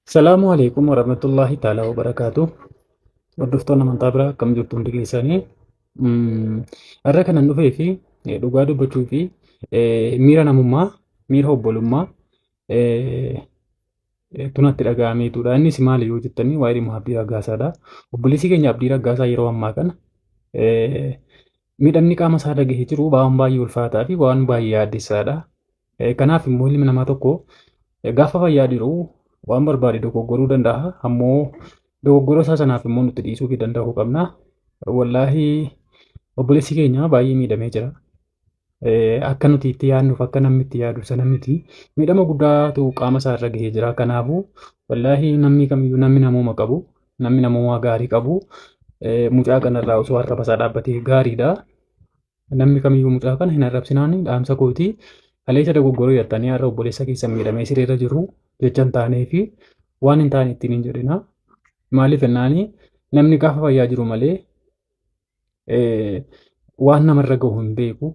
Salaamu alaikum warahmatullahi ta'ala wabarakatuh. Hordoftoonni amantaa biraa akkam jirtu hundi keessanii. Har'a kanan dhufee fi dhugaa dubbachuu fi miira namummaa, miira obbolummaa tunatti dhaga'ameetudha. Innis maali yoo jettanii waa'ee dhimma Abdii Raggaasaadha. Obboleessi keenya Abdii Raggaasaa yeroo ammaa kana miidhamni qaama isaa dhagahee jiru waan baay'ee ulfaataa fi waan baay'ee yaaddessaadha. Kanaaf immoo ilmi namaa tokko gaafa fayyaa jiru waan barbaade dogoggoruu danda'a. Ammoo dogoggora isaa sanaaf immoo nutti dhiisuu danda'uu qabna. Wallaahi obboleessi keenya baay'ee miidhamee jira. Akka nuti itti yaadnuuf akka namni itti yaadu sana miti. Miidhama guddaatu qaama isaa irra gahee jira. Kanaafuu wallaahi namni kamiyyuu namni namooma qabu, namni namummaa gaarii qabu mucaa kanarraa osoo arraba isaa dhaabbatee gaariidha. Namni kamiyyuu mucaa kana hin arrabsinaan dhaamsa kooti. Kaleessa dogoggoruu hidhattanii har'a obboleessa keessa miidhamee sireerra jiru jecha hin taanee fi waan hin taane ittiin hin jedhina. Maaliif jennaani namni gaafa fayyaa jiru malee waan namarra gahu hin beeku.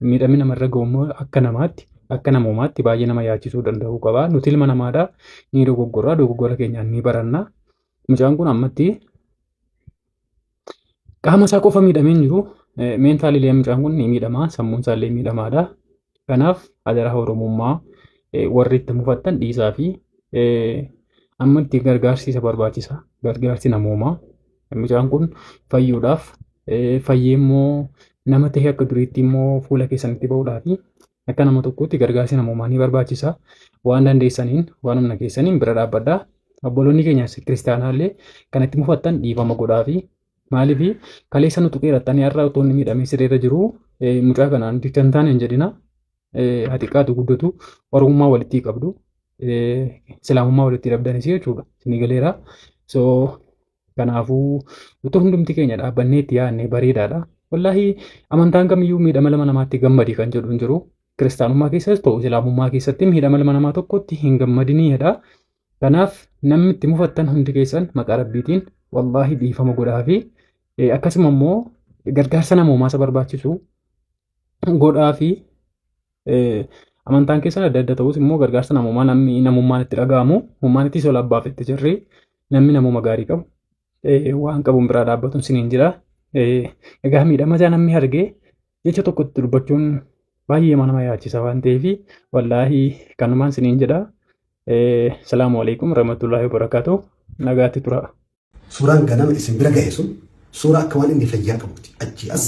Miidhamni namarra gahu immoo akka namaatti akka namoomaatti baay'ee nama yaachisuu danda'uu qaba. Nuti ilma namaadha ni dogoggorra, dogoggora keenyaan ni baranna. Mucaan kun ammatti qaama isaa qofa miidhamee hin jiru. Meentaalilee mucaan kun ni miidhama, sammuun isaa illee miidhamaadha. Kanaaf adaraa Oromummaa warri itti mufattan dhiisaa fi amma itti gargaarsi isa barbaachisa. Gargaarsi namoomaa. Mucaan kun fayyuudhaaf fayyee immoo nama ta'e akka duriitti immoo fuula keessanitti bahuudhaaf akka nama tokkotti gargaarsi namoomaa ni barbaachisa. Waan dandeessaniin waan humna keessaniin bira dhaabbadhaa. Obboloonni keenya kiristaanaallee kan itti mufattan dhiifama godhaafi. Maaliif kaleessa nu tuqee hidhattanii har'a otoo inni miidhamee sireerra jiru mucaa kanaan itti hin taane hin jedhina. Xiqqaatu guddatu Oromummaa walitti qabdu. Islaamummaa walitti dhabdanis jechuudha. Isinii galeera. So kanaafuu utuu hundumti keenya dhaabbannee itti yaadne bareedaadha. Wallaahi amantaan kamiyyuu miidhama ilma namaatti gammadi kan jedhu hin jiru. Kiristaanummaa keessas ta'u Islaamummaa keessatti miidhama ilma namaa tokkotti hin gammadinidha. Kanaaf namni itti mufattan hundi keessan maqaa Rabbiitiin wallaahi dhiifama godhaafi akkasuma immoo gargaarsa namoomaa isa barbaachisu godhaafi amantaan keessan adda adda ta'us immoo gargaarsa namoomaa namni namummaan itti dhaga'amu hummaan itti sola abbaaf itti jirre namni namuma gaarii qabu waan qabuun biraa dhaabbatuun siniin jira. Egaa miidhama isaa namni argee jecha tokkotti dubbachuun baay'ee nama yaachisa waan ta'eef wallaahi kanumaan siniin jedha. Salaamu alaikum warahmatullahi wabarakatuh. Nagaatti tura. Suuraan ganama isin bira gahe sun suuraa akka waan inni fayyaa qabuti. Achi as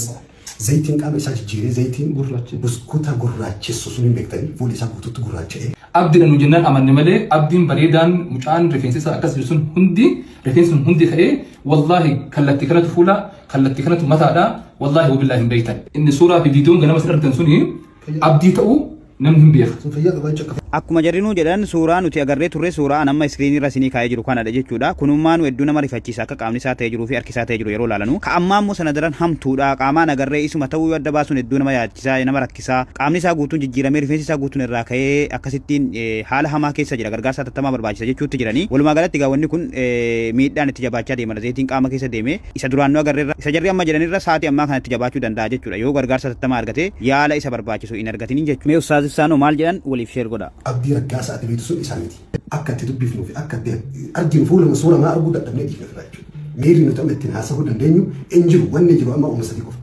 zayitiin qaama isaa jijjiiree zayitiin buskuuta gurraachessu sun hin beektanii fuulli isaa guutuutti gurraacha'ee. Abdiidhaan nu jennaan amanne malee abdiin bareedaan mucaan rifeensi isaa akkas sun hundi rifeensi sun hundi ka'ee wallaahi kallattii kanatu fuula kallattii kanatu mataadha wallaahi wabillaahi hin beektan. Inni suuraa fi viidiyoon ganama sin argitan suni abdii ta'uu namni hin beeku. Akkuma jarrinuu jedhan suuraa nuti agarree turre suuraa amma iskiriinii irra isinii kaa'ee jiru kanadha jechuudha. Kunummaan hedduu nama rifachiisa akka qaamni isaa ta'ee jiruu fi harki isaa ta'ee jiru yeroo ilaalanu. Ka ammaa immoo sana daran hamtuudha. Qaamaan agarree isuma ta'uu adda baasuun hedduu nama yaachisaa nama rakkisaa. Qaamni isaa guutuun jijjiiramee rifeensi isaa guutuun irraa ka'ee akkasittiin haala hamaa keessa jira. Gargaarsa hatattamaa barbaachisa jechuutti jiranii. Walumaa galatti gaawwanni kun miidhaan itti jabaachaa deema. Zayitiin qaama keessa deemee isa duraan nu agarreerra isa jarri amma jiranirra sa'aatii ammaa kanatti jabaachuu danda'a jechuudha. Yoo gargaarsa hatattamaa argate yaala isa barbaachisu hin argatiniin jechuudha. Mee ustaaz Ibsaanoo maal jedhan waliif sheer godha. Abdii Raggaasaa ati beektu sun isaaniiti. Akka itti dubbifnuu fi akka itti arginu fuula suura maa arguu dadhabnee dhiifne fira jechuudha. Meerri nuti amma ittiin haasa'uu dandeenyu hin jiru wanni jiru amma uumma sadii qofa.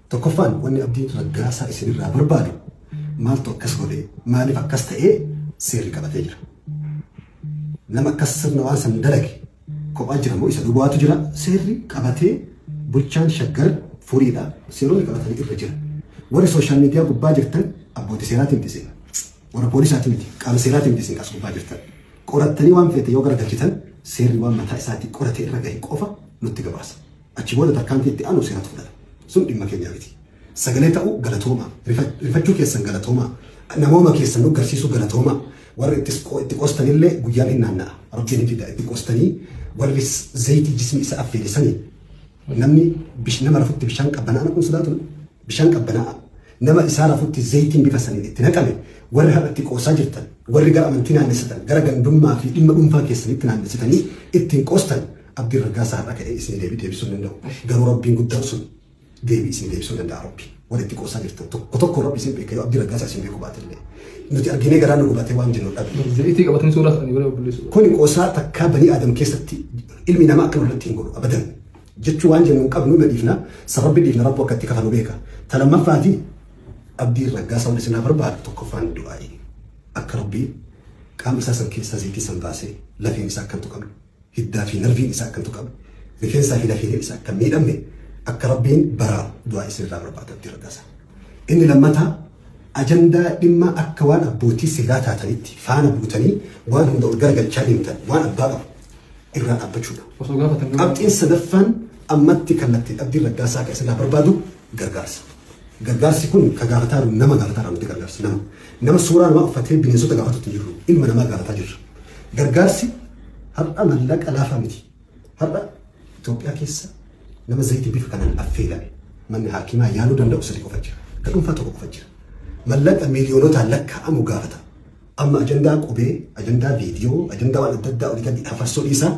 Tokkoffaan wanni Abdii Raggaasaa isinirraa barbaadu maaltu akkas godhee maaliif akkas ta'ee seerri qabatee jira. Nama akkas sirna waan san dalage kophaa jira moo isa dhugaatu jira seerri qabatee bulchaan shaggar furiidha seeronni qabatanii irra jira. Warri sooshaal miidiyaa gubbaa jirtan abbootii seeraatiin disee. Warra poolisaatiin miti qaama seeraatiin disee as gubbaa jirtan. Qorattanii waan feete yoo garagalchitan seerri waan mataa isaatii qoratee irra gahe qofa nutti gabaasa. Achi booda tarkaanfii itti aanu seeratu fudhata. Sun dhimma keenyaa miti. Sagalee ta'uu galatoomaa. Rifachuu keessan galatoomaa. Namooma keessan nu garsiisuu galatoomaa. Warri itti qostanillee guyyaan hin naanna'a. Rabbiin fida itti qostanii warri zayitii jismi isa affeelisanii namni nama rafutti bishaan qabbanaa naquun sodaatu bishaan qabbanaa nama isaa rafutti zayitiin bifa saniin itti naqame warri haadhatti qoosaa jirtan warri gara amantii naannessatan gara gandummaa fi dhimma dhuunfaa keessanitti naannessitanii ittiin qoostan Abdiin Raggaasaa har'a ka'ee isin deebisuu hin danda'u. Garuu Rabbiin guddaan sun deebii isin deebisuu danda'a Rabbi. Walitti qoosaa jirtan tokko tokko Rabbi isin beeka yoo Abdiin Raggaasaa isin beeku baatillee nuti arginee garaa nu gubatee waan jennu dhabe. Zayitii qabatanii suuraa isaanii bara obboleessu. Kuni qoosaa takkaa banii aadam keessatti ilmi namaa akka walitti hin godhu abadan. Jechuu waan jennu qabnu nu dhiifna sababbi dhiifna rabbu akkatti kafanu beeka. Talammaffaatii abdii raggaasa wal isinaa barbaadu tokkoffaan du'aa'i. Akka rabbii qaama isaa san keessaa zayitii san baasee lafeen isaa akkantu qabnu hiddaa fi narviin isaa akkantu qabnu rifeensaa fi lafeen isaa akka miidhamne akka rabbiin baraa du'aa isinirraa barbaada abdii raggaasa. Inni lammataa ajandaa dhimma akka waan abbootii seeraa taatanitti faana buutanii waan hunda ol garagalchaa deemtan waan abbaa qabu irraa dhaabbachuudha. Qabxiin sadaffaan ammatti kallattii abdii raggaasaa akka isinirraa barbaadu gargaarsa. Gargaarsi kun ka gaafataa nama gaafataa nuti gargaarsi nama suuraa namaa uffatee bineensota gaafatutti jiru ilma namaa gaafataa jirra. Gargaarsi har'a mallaqa laafaa miti. Har'a Itoophiyaa keessa nama zayitii bifa kanaan affeelame manni haakimaa yaaluu danda'u sadii qofa jira. Ka dhuunfaa tokko qofa jira. Mallaqa miiliyoonotaan lakkaa'amu gaafata. Amma ajandaa qubee, ajandaa viidiyoo, ajandaa waan adda addaa olii gadi afarsoo dhiisaa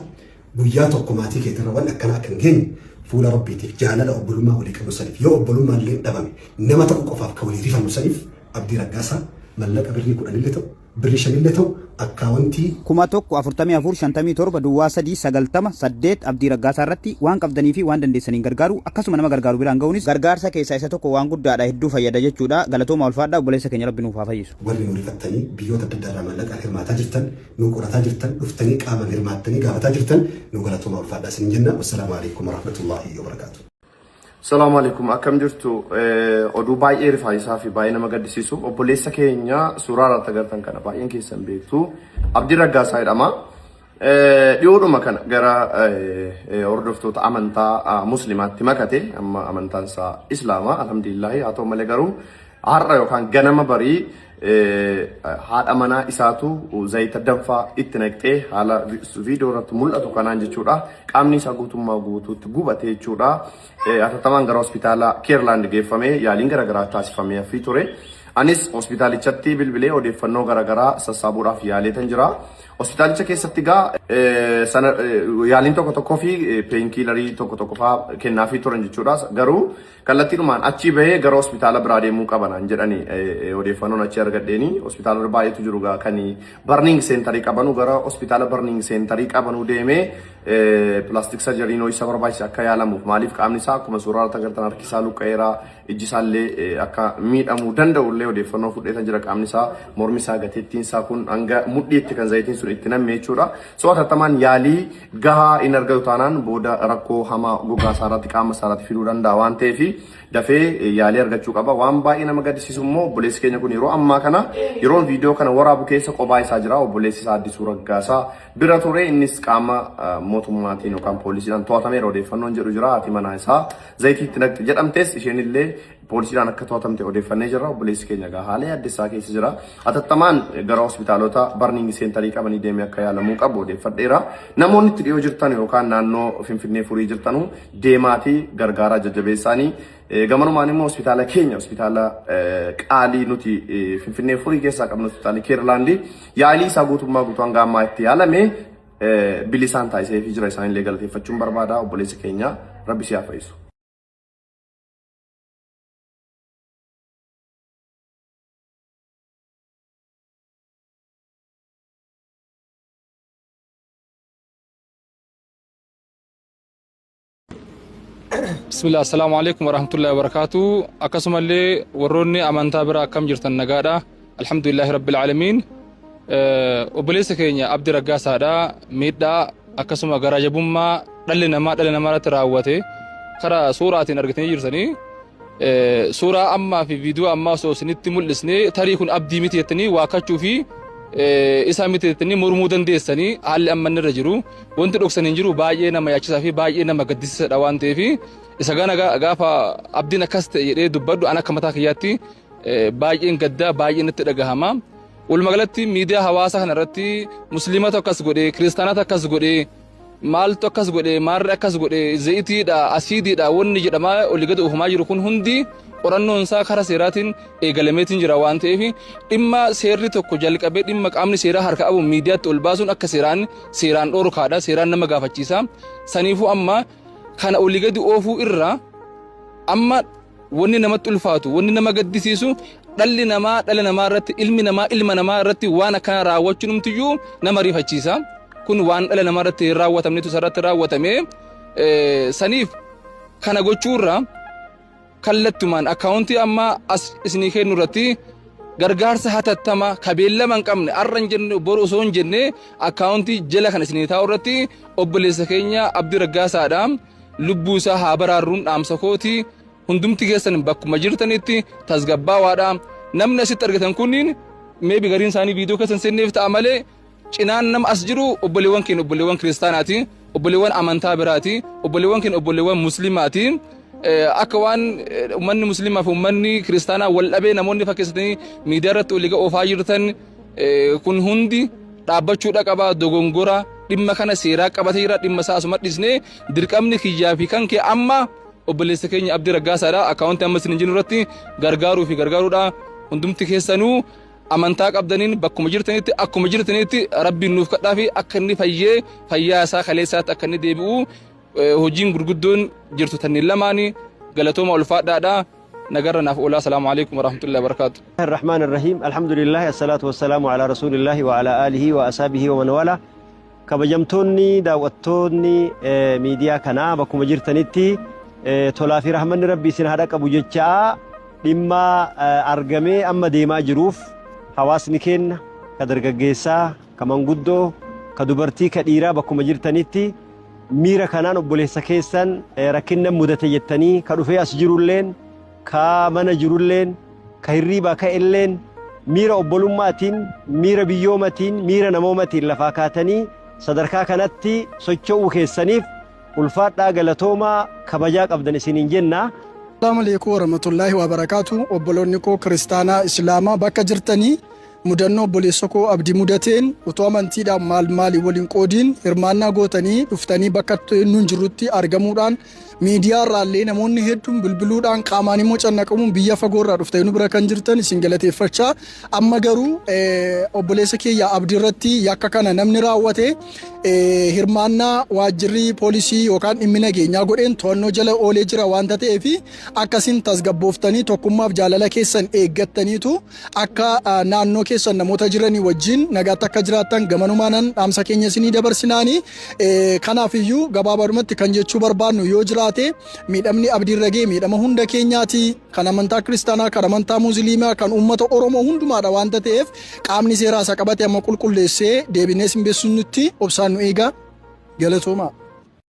guyyaa tokko maatii keetirra waan akkanaa akka hin geenye fuula rabbiitiif jaalala obbolummaa walii qabu saniif yoo obbolummaa illee dhabame nama ta'u qofaaf ka walii rifannu saniif abdii raggaasaa mallaqa birrii 10 illee ta'u birrii 5 illee ta'u akkaawwantii 1457 duwwaa 390 abdii raggaasaa irratti waan qabdanii fi waan dandeessaniin gargaaru akkasuma nama gargaaru biraan ga'uunis gargaarsa keessaa isa tokko waan guddaadha hedduu fayyada jechuudha galatooma ulfaadha obboleessa keenya rabbi nuuf haa fayyisu. Warri nu rifattanii biyyoota adda addaa maallaqaan hirmaataa jirtan nu qorataa jirtan dhuftanii qaamaan hirmaattanii gaafataa jirtan nu galatooma ulfaadha isin jenna. Wassalaamu alaikum warahmatullahi wabarakatuh. Assalamu alaikum akkam jirtu oduu baay'ee rifaayisaa fi baay'ee nama gaddisiisu obboleessa keenya suuraa irratti agartan kana baay'een keessan beektu Abdii Raggaasaa jedhama. Dhiyoodhuma kana gara hordoftoota amantaa muslimaatti makate amma amantaan isaa islaamaa alhamdulillah haa ta'u malee garuu har'a yookaan ganama barii haadha manaa isaatu zayita danfaa itti naqxee haala viidiyoo irratti mul'atu kanaan jechuudha qaamni isaa guutummaa guutuutti gubate jechuudha. Atattamaan gara hospitaala Keerlaand geeffamee yaaliin garaagaraa taasifamee fi ture. Anis hospitaalichatti bilbilee odeeffannoo garaagaraa sassaabuudhaaf yaaleetan jira. Hospitaalicha keessatti gaa yaaliin tokko tokkoo fi peenkiilarii tokko tokko fa'aa kennaafii turan jechuudha. Garuu kallattiidhumaan achi bahee gara hospitaala biraa deemuu qabanaan jedhanii odeeffannoon achi argadheeni. Hospitaala baay'eetu jiru gaa kan barniing seentarii qabanu gara hospitaala barniing seentarii qabanu deemee pilaastik sarjariin isa barbaachisa akka yaalamuuf maaliif qaamni isaa akkuma suuraa irratti agartan harki isaa luqqa'eeraa ijji isaallee akka miidhamuu danda'ullee odeeffannoo fudheetan jira qaamni isaa mormi isaa gateettiin isaa kun hanga mudhiitti kan zayitiin sun itti namme jechuudha. So atattamaan yaalii gahaa hin argatu taanaan booda rakkoo hamaa gogaa isaa irratti qaama isaa irratti fiduu danda'a waan ta'eef dafee yaalii argachuu qaba. Waan baay'ee nama gaddisiisu immoo obboleessi keenya kun yeroo ammaa kana yeroon viidiyoo kana waraabu keessa kophaa isaa jira. Obboleessi isaa Addisuu Raggaasaa bira ture innis qaama mootummaatiin yookaan poolisiidhaan to'atameera odeeffannoon jedhu jira. Haati manaa isaa zayitii itti naqxe jedhamtes isheen illee poolisiidhaan akka to'atamte odeeffannee jirra. Obboleessi keenya gaa haala yaaddessaa keessa jira. Atattamaan gara hospitaalota barniing seentarii qabanii deemee akka yaalamuu qabu odeeffadheera. Namoonni itti dhiyoo jirtan yookaan naannoo Finfinnee furii jirtanu deemaatii gargaaraa jajjabeessaanii gamanumaan immoo hospitaala keenya hospitaala qaalii nuti Finfinnee furii keessaa qabnu hospitaala Keerlaandii yaalii isaa guutummaa guutuu hanga ammaa itti yaalame bilisaan taasisee fi jira isaanillee galateeffachuun barbaada. Obboleessi keenya rabbi si haa fayyisu. Bismillah, assalamu alaikum warahmatullahi wabarakatuh. Akkasumallee warroonni amantaa bira akkam jirtan nagaadha. Alhamdulillahi rabbil alamin. Obboleessa keenya Abdii Raggaasaadha. Miidhaa akkasuma garaajabummaa dhalli namaa irratti raawwate karaa suuraatiin argitanii jirtanii suuraa ammaa fi viidiyoo ammaa osoo isinitti mul'isne tarii kun abdii miti jettanii waakachuu fi isa miti jettanii mormuu dandeessanii haalli ammanni irra jiru wanti dhoksanii jiru baay'ee nama yaachisaa fi baay'ee nama gaddisiisaadha waan ta'eef isa gana gaafa abdiin akkas ta'e jedhee dubbadhu an akka mataa kiyyaatti baay'een gaddaa baay'een itti dhagahama. Walumagalatti miidiyaa hawaasaa kanarratti musliimota akkas godhee kiristaanota akkas godhee maaltu akkas godhee maarri akkas godhee zayitiidha asiidiidha wanni jedhamaa olii gadi oofamaa jiru kun hundi qorannoon isaa karaa seeraatiin eegalameetiin jira waan ta'eef dhimma seerri tokko jalqabee dhimma qaamni seeraa harka qabu miidiyaatti ol baasuun akka seeraan dhorkaadha seeraan nama gaafachiisa. Saniifuu amma kana olii gadi oofuu irra amma wanni namatti ulfaatu wanni nama gaddisiisu dhalli namaa irratti ilma namaa irratti waan akkana raawwachuun humtiyyuu nama rifachiisa. Kun waan dhala namaa irratti hin raawwatamnetu sarratti raawwatame. Saniif kana gochuurra kallattumaan akkaawuntii amma as isinii kennu irratti gargaarsa hatattama kabeellama hin qabne arra hin jenne boru osoo hin jenne akkaawuntii jala kan isinii taa'u irratti obboleessa keenya Abdii Raggaasaadha. Lubbuu isaa haa baraarruun dhaamsa kooti. Hundumti keessan bakkuma jirtanitti tasgabbaawaadha. Namni asitti argatan kunniin meebi gariin isaanii viidiyoo keessan seenneef ta'a malee cinaan nama as jiru obboleewwan keenya obboleewwan kiristaanaati, obboleewwan amantaa biraati, obboleewwan keenya obboleewwan musliimaati. Akka waan uummanni musliimaa fi uummanni kiristaanaa wal dhabee namoonni fakkeessatanii miidiyaa irratti olii oofaa jirtan kun hundi dhaabbachuudha qaba. Dogongora dhimma kana seeraa qabatee jira. Dhimma isaa asuma dhisnee dirqamni kiyyaa fi kan kee amma obboleessa keenya Abdii Raggaasaadha. Akkaawuntii amma isin jiru irratti gargaaruu fi gargaaruudha. Hundumti keessanuu amantaa qabdaniin bakkuma jirtanitti akkuma jirtanitti rabbiin nuuf kadhaa fi akka inni fayyaa isaa kaleessaatti akka inni deebi'u hojiin gurguddoon jirtu tanniin lamaanii galatooma ulfaadhaadha. نجرنا نقول السلام عليكم ورحمة الله وبركاته. الرحمن الرحيم الحمد لله الصلاة والسلام على رسول الله وعلى آله وأصحابه ومن والاه. كبجمتوني دعوتوني ميديا كنا بكم جرتنيتي تلافي رحمن ربي سنهدك أبو جتشا لما أرجمي أما ديما جروف حواس نكين كدرجة جيسا كمان جدو كدبرتي كديرة بكم جرتنيتي ميرا كنان أبولي سكيسن ركنا مدتيجتني كروفي أسجرولين كمانا جرولين كهريبا كإلين ميرا أبولوماتين ميرا بيوماتين ميرا نموماتين لفاكاتني صدركا كانتي سوچو كيسانيف ulfaat galatooma kabaja qabdan isinin jenna. Assalamu alaykum warahmatullahi wabarakatuh. Obboloonni koo kiristaanaa islaamaa bakka jirtanii mudannoo obboleessa koo Abdii mudateen utoo amantiidhaan maali waliin qoodiin hirmaannaa gootanii dhuftanii bakka nun jirrutti argamuudhaan miidiyaa irraallee namoonni hedduun bilbiluudhaan qaamaan immoo cannaqamuun biyya fagoorraa dhuftanii nu bira kan jirtan isin galateeffachaa. Amma garuu obboleessa keenya Abdii irratti yakka kana namni raawwate hirmaannaa waajjirri poolisii yookaan dhimmi nageenyaa godheen to'annoo jala oolee jira waanta ta'eef akkasiin tasgabbooftanii tokkummaaf jaalala keessan eeggattaniitu akka naannoo keessan namoota jiranii wajjin nagaatti akka jiraattan gamanumaan dhaamsa keenya isinii dabarsinaanii. Kanaaf iyyuu gabaabadumatti kan jechuu barbaannu yoo jiraate miidhamni Abdii Raggee miidhama hunda keenyaati. Kan amantaa kiristaanaa, kan amantaa musliimaa, kan uummata Oromoo hundumaadha waanta ta'eef qaamni seeraa isa qabate amma qulqulleessee deebinee simbeessuun nutti obsaan nu eega. Galatooma.